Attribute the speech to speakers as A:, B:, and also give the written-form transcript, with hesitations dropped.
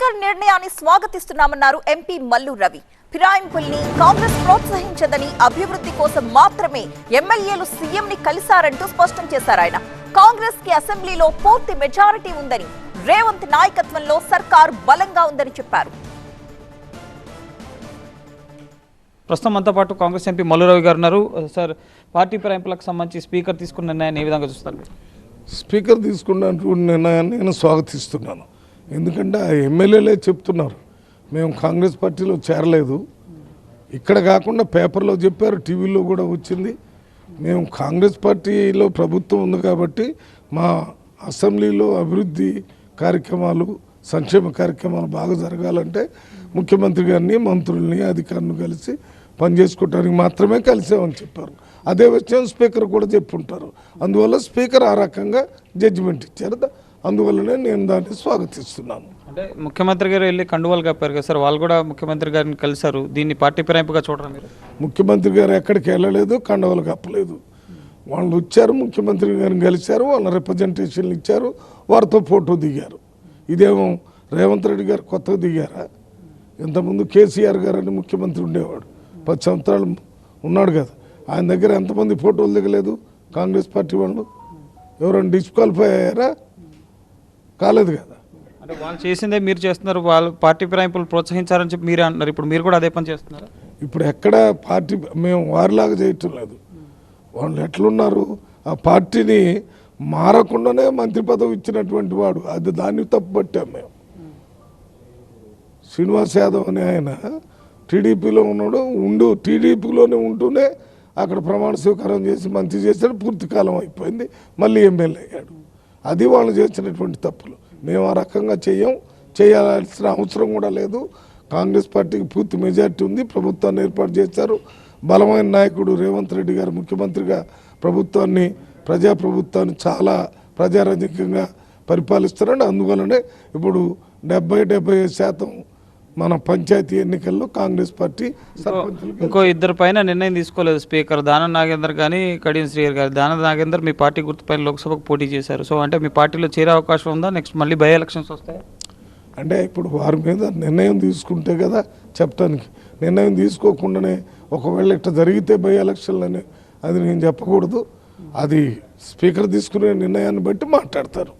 A: Speaker నిర్ణయాన్ని స్వాగతిస్తున్నామన్నారు MP Mallu Ravi. ఫిరాయింపుల్ని Congress ప్రోత్సహించదని, అభివృద్ధి కోసం మాత్రమే ఎమ్మెల్యేలు సీఎంని కలిశారంటూ స్పష్టం చేశారు ఆయన. కాంగ్రెస్ కి అసెంబ్లీలో పూర్తి మెజారిటీ ఉందని, రేవంత్ నాయకత్వంలో సర్కార్ బలంగా ఉందని చెప్పారు.
B: ప్రస్తుతం మనతో పాటు కాంగ్రెస్ ఎంపీ మల్లు రవి గారు ఉన్నారు. సార్, పార్టీ ఫిరాయింపులకు సంబంధించి స్పీకర్ తీసుకున్న నిర్ణయాన్ని ఏ విధంగా చూస్తారు?
C: స్పీకర్ తీసుకున్నటువంటి నిర్ణయాన్ని నేను స్వాగతిస్తున్నాను. ఎందుకంటే ఆ ఎమ్మెల్యేలే చెప్తున్నారు మేము కాంగ్రెస్ పార్టీలో చేరలేదు, ఇక్కడ కాకుండా పేపర్లో చెప్పారు, టీవీలో కూడా వచ్చింది. మేము కాంగ్రెస్ పార్టీలో ప్రభుత్వం ఉంది కాబట్టి మా అసెంబ్లీలో అభివృద్ధి కార్యక్రమాలు, సంక్షేమ కార్యక్రమాలు బాగా జరగాలంటే ముఖ్యమంత్రి గారిని, మంత్రుల్ని, అధికారులను కలిసి పనిచేసుకోవడానికి మాత్రమే కలిసామని చెప్పారు. అదే విషయం స్పీకర్ కూడా చెప్పుంటారు. అందువల్ల స్పీకర్ ఆ రకంగా జడ్జిమెంట్ ఇచ్చారు. అందువల్లనే నేను దాన్ని స్వాగతిస్తున్నాను.
B: అంటే ముఖ్యమంత్రి గారు వెళ్ళి కండువాలు కప్పారు కదా సార్, వాళ్ళు కూడా ముఖ్యమంత్రి గారిని కలిశారు. దీన్ని పార్టీ ఫిరాయింపుగా చూడరా మీరు?
C: ముఖ్యమంత్రి గారు ఎక్కడికి వెళ్ళలేదు, కండువాలు కప్పలేదు. వాళ్ళు వచ్చారు, ముఖ్యమంత్రి గారిని కలిశారు, వాళ్ళ రిప్రజెంటేషన్లు ఇచ్చారు, వారితో ఫోటో దిగారు. ఇదేమో రేవంత్ రెడ్డి గారు కొత్తగా దిగారా? ఇంతకుముందు కేసీఆర్ గారు అని ముఖ్యమంత్రి ఉండేవాడు, 10 సంవత్సరాలు ఉన్నాడు కదా, ఆయన దగ్గర ఎంతమంది ఫోటోలు దిగలేదు కాంగ్రెస్ పార్టీ వాళ్ళు? ఎవరైనా డిస్క్వాలిఫై అయ్యారా? కాలేదు కదా.
B: అంటే వాళ్ళు చేసిందే మీరు చేస్తున్నారు, వాళ్ళు పార్టీ ఫిరాయింపులు ప్రోత్సహించారని చెప్పి మీరే అంటున్నారు. ఇప్పుడు మీరు కూడా అదే పని చేస్తున్నారు.
C: ఇప్పుడు ఎక్కడ పార్టీ మేము వారిలాగా చేయటం లేదు. వాళ్ళు ఎట్లున్నారు, ఆ పార్టీని మారకుండానే మంత్రి పదవి ఇచ్చినటువంటి వాడు, అది దాన్ని తప్పుపట్టాం మేము. శ్రీనివాస్ యాదవ్ అనే ఆయన టీడీపీలో ఉన్నాడు, టీడీపీలోనే ఉంటూనే అక్కడ ప్రమాణ స్వీకారం చేసి మంత్రి చేశాడు, పూర్తి కాలం అయిపోయింది, మళ్ళీ ఎమ్మెల్యే అయ్యాడు. అది వాళ్ళు చేసినటువంటి తప్పులు. మేము ఆ రకంగా చేయాల్సిన అవసరం కూడా లేదు. కాంగ్రెస్ పార్టీకి పూర్తి మెజార్టీ ఉంది, ప్రభుత్వాన్ని ఏర్పాటు చేశారు. బలమైన నాయకుడు రేవంత్ రెడ్డి గారు ముఖ్యమంత్రిగా ప్రజాప్రభుత్వాన్ని చాలా ప్రజారాజ్యంగా పరిపాలిస్తున్నాడు. అందువల్లనే ఇప్పుడు 70-75% మన పంచాయతీ ఎన్నికల్లో కాంగ్రెస్ పార్టీ
B: ఇంకో ఇద్దరు పైన నిర్ణయం తీసుకోలేదు స్పీకర్, దానం నాగేందర్ కానీ కడియం శ్రీహర్ గారు. దానం నాగేందర్ మీ పార్టీ గుర్తుపైన లోక్సభకు పోటీ చేశారు. సో అంటే మీ పార్టీలో చేరే అవకాశం ఉందా? నెక్స్ట్ మళ్ళీ బై ఎలక్షన్స్ వస్తాయి
C: అంటే ఇప్పుడు వారి మీద నిర్ణయం తీసుకుంటే కదా చెప్పడానికి. నిర్ణయం తీసుకోకుండానే ఒకవేళ ఇట్లా జరిగితే బై ఎలక్షన్లని అది నేను చెప్పకూడదు. అది స్పీకర్ తీసుకునే నిర్ణయాన్ని బట్టి మాట్లాడతారు.